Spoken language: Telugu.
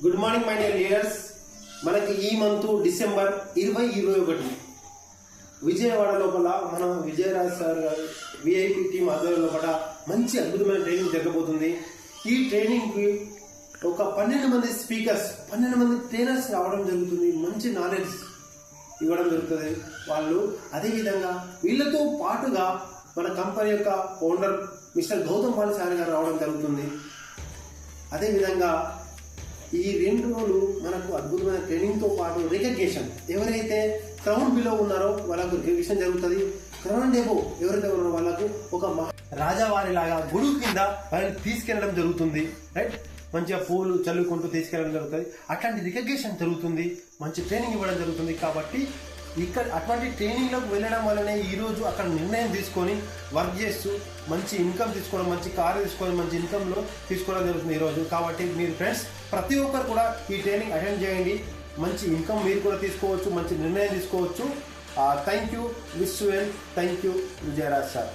Good morning my dear leaders. మనకి ఈ మంత్ డిసెంబర్ 2021 విజయవాడ లోపల మన విజయరాజ్ సార్ గారు విఐపి టీం ఆధ్వర్యం లోపల మంచి అద్భుతమైన ట్రైనింగ్ జరగబోతుంది. ఈ ట్రైనింగ్కి ఒక 12 మంది స్పీకర్స్, 12 మంది ట్రైనర్స్ రావడం జరుగుతుంది. మంచి నాలెడ్జ్ ఇవ్వడం జరుగుతుంది వాళ్ళు. అదేవిధంగా వీళ్ళతో పాటుగా మన కంపెనీ యొక్క owner mister Gautam Pal sir garu రావడం జరుగుతుంది. అదేవిధంగా ఈ 2 రోజులు మనకు అద్భుతమైన ట్రైనింగ్తో పాటు రికగ్నిషన్, ఎవరైతే క్రౌన్ బిలో ఉన్నారో వాళ్ళకు రికగ్నిషన్ జరుగుతుంది. క్రౌన్ డేబో ఎవరైతే ఉన్నారో వాళ్ళకు ఒక రాజావారి లాగా గుడి కింద వాళ్ళని తీసుకెళ్ళడం జరుగుతుంది. రైట్, మంచిగా పూలు చల్లుకుంటూ తీసుకెళ్ళడం జరుగుతుంది. అట్లాంటి రికగ్నిషన్ జరుగుతుంది, మంచి ట్రైనింగ్ ఇవ్వడం జరుగుతుంది. కాబట్టి ఇక్కడ అటువంటి ట్రైనింగ్లోకి వెళ్ళడం వల్లనే ఈరోజు అక్కడ నిర్ణయం తీసుకొని వర్క్ చేస్తూ మంచి ఇన్కమ్ తీసుకోవడం, మంచి కారు తీసుకొని మంచి ఇన్కంలో తీసుకోవడం జరుగుతుంది ఈరోజు. కాబట్టి మీరు ఫ్రెండ్స్ ప్రతి ఒక్కరు కూడా ఈ ట్రైనింగ్ అటెండ్ చేయండి. మంచి ఇన్కమ్ మీరు కూడా తీసుకోవచ్చు, మంచి నిర్ణయం తీసుకోవచ్చు. Thank you, wish you well. Thank you Vijayaraj sir.